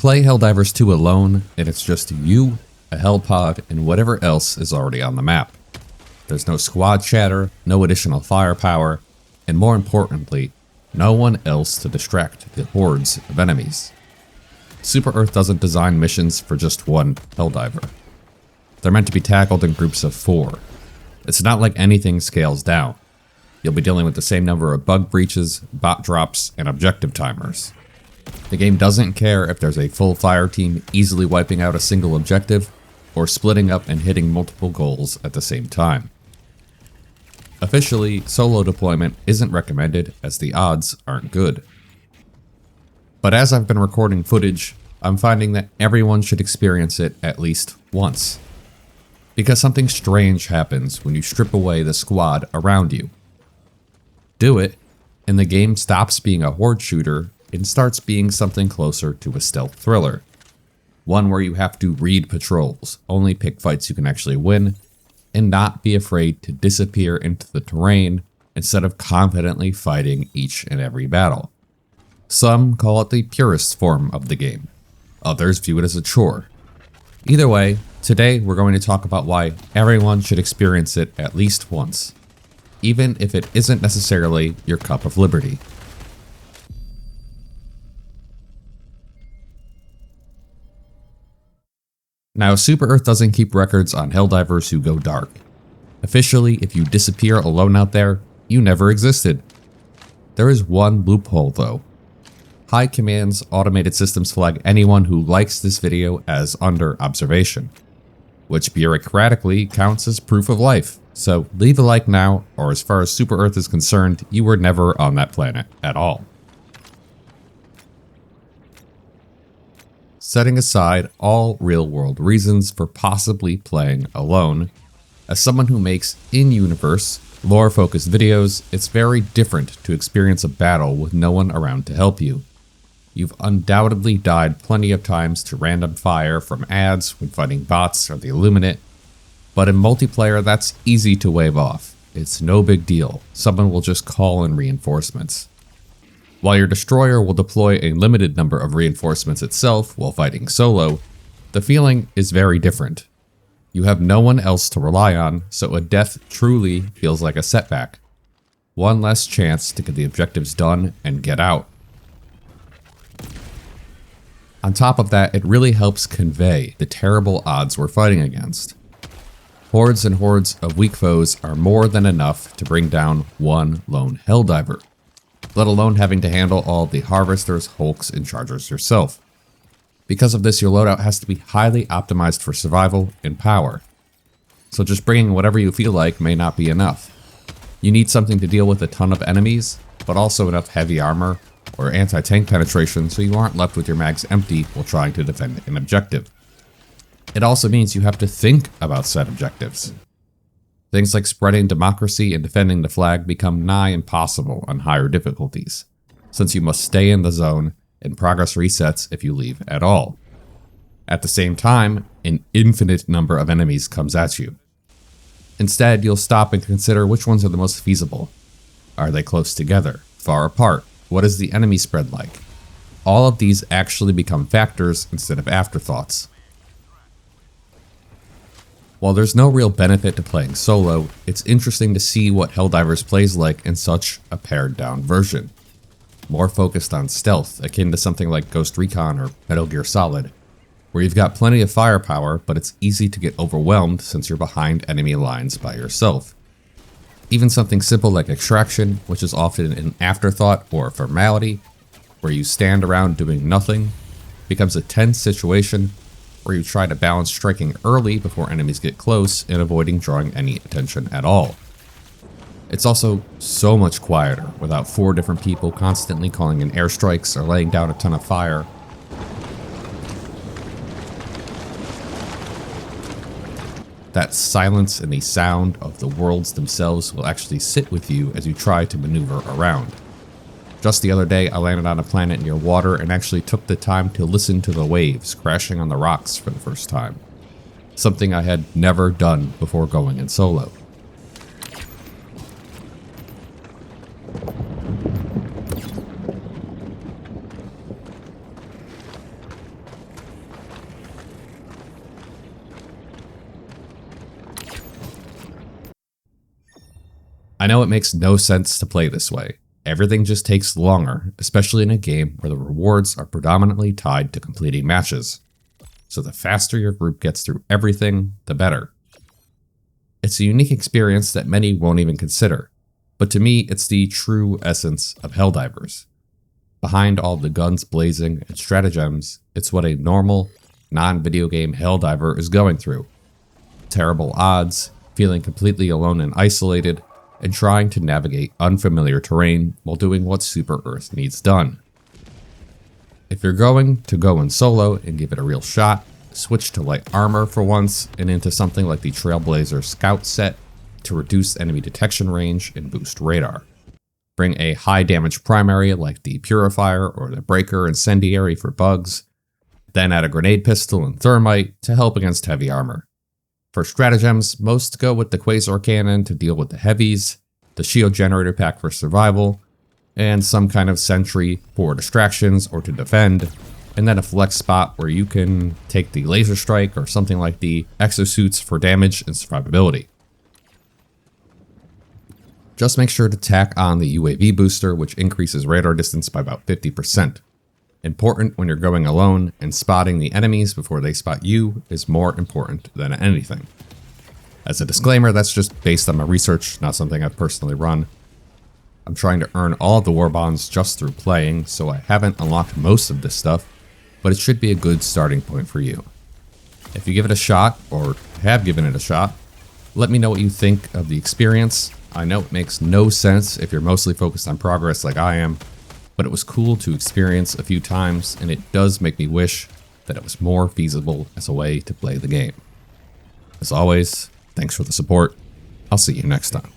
Play Helldivers 2 alone, and it's just you, a hell pod, and whatever else is already on the map. There's no squad chatter, no additional firepower, and more importantly, no one else to distract the hordes of enemies. Super Earth doesn't design missions for just one Helldiver. They're meant to be tackled in groups of 4. It's not like anything scales down. You'll be dealing with the same number of bug breaches, bot drops, and objective timers. The game doesn't care if there's a full fire team easily wiping out a single objective, or splitting up and hitting multiple goals at the same time. Officially, solo deployment isn't recommended as the odds aren't good. But as I've been recording footage, I'm finding that everyone should experience it at least once. Because something strange happens when you strip away the squad around you. Do it, and the game stops being a horde shooter and starts being something closer to a stealth thriller. One where you have to read patrols, only pick fights you can actually win, and not be afraid to disappear into the terrain instead of confidently fighting each and every battle. Some call it the purest form of the game. Others view it as a chore. Either way, today we're going to talk about why everyone should experience it at least once, even if it isn't necessarily your cup of liberty. Now, Super Earth doesn't keep records on Helldivers who go dark. Officially, if you disappear alone out there, you never existed. There is one loophole though. High Command's automated systems flag anyone who likes this video as under observation, which bureaucratically counts as proof of life. So leave a like now, or as far as Super Earth is concerned, you were never on that planet at all. Setting aside all real-world reasons for possibly playing alone, as someone who makes in-universe, lore-focused videos, it's very different to experience a battle with no one around to help you. You've undoubtedly died plenty of times to random fire from ads when fighting bots or the Illuminate, but in multiplayer that's easy to wave off. It's no big deal, someone will just call in reinforcements. While your destroyer will deploy a limited number of reinforcements itself while fighting solo, the feeling is very different. You have no one else to rely on, so a death truly feels like a setback. One less chance to get the objectives done and get out. On top of that, it really helps convey the terrible odds we're fighting against. Hordes and hordes of weak foes are more than enough to bring down one lone Helldiver, let alone having to handle all the harvesters, hulks, and chargers yourself. Because of this, your loadout has to be highly optimized for survival and power. So just bringing whatever you feel like may not be enough. You need something to deal with a ton of enemies, but also enough heavy armor or anti-tank penetration so you aren't left with your mags empty while trying to defend an objective. It also means you have to think about set objectives. Things like spreading democracy and defending the flag become nigh impossible on higher difficulties, since you must stay in the zone and progress resets if you leave at all. At the same time, an infinite number of enemies comes at you. Instead, you'll stop and consider which ones are the most feasible. Are they close together? Far apart? What is the enemy spread like? All of these actually become factors instead of afterthoughts. While there's no real benefit to playing solo, it's interesting to see what Helldivers plays like in such a pared down version. More focused on stealth, akin to something like Ghost Recon or Metal Gear Solid, where you've got plenty of firepower, but it's easy to get overwhelmed since you're behind enemy lines by yourself. Even something simple like Extraction, which is often an afterthought or a formality, where you stand around doing nothing, becomes a tense situation where you try to balance striking early before enemies get close and avoiding drawing any attention at all. It's also so much quieter without 4 different people constantly calling in airstrikes or laying down a ton of fire. That silence and the sound of the worlds themselves will actually sit with you as you try to maneuver around. Just the other day, I landed on a planet near water and actually took the time to listen to the waves crashing on the rocks for the first time. Something I had never done before going in solo. I know it makes no sense to play this way. Everything just takes longer, especially in a game where the rewards are predominantly tied to completing matches. So the faster your group gets through everything, the better. It's a unique experience that many won't even consider, but to me it's the true essence of Helldivers. Behind all the guns blazing and stratagems, it's what a normal, non-video game Helldiver is going through. Terrible odds, feeling completely alone and isolated, and trying to navigate unfamiliar terrain while doing what Super Earth needs done. If you're going to go in solo and give it a real shot, switch to light armor for once and into something like the Trailblazer Scout set to reduce enemy detection range and boost radar. Bring a high damage primary like the Purifier or the Breaker Incendiary for bugs, then add a grenade pistol and thermite to help against heavy armor. For stratagems, most go with the Quasar Cannon to deal with the heavies, the Shield Generator Pack for survival, and some kind of sentry for distractions or to defend, and then a flex spot where you can take the Laser Strike or something like the Exosuits for damage and survivability. Just make sure to tack on the UAV booster, which increases radar distance by about 50%. Important when you're going alone, and spotting the enemies before they spot you is more important than anything. As a disclaimer, that's just based on my research, not something I've personally run. I'm trying to earn all of the war bonds just through playing, so I haven't unlocked most of this stuff, but it should be a good starting point for you. If you give it a shot, or have given it a shot, let me know what you think of the experience. I know it makes no sense if you're mostly focused on progress like I am, but it was cool to experience a few times, and it does make me wish that it was more feasible as a way to play the game. As always, thanks for the support. I'll see you next time.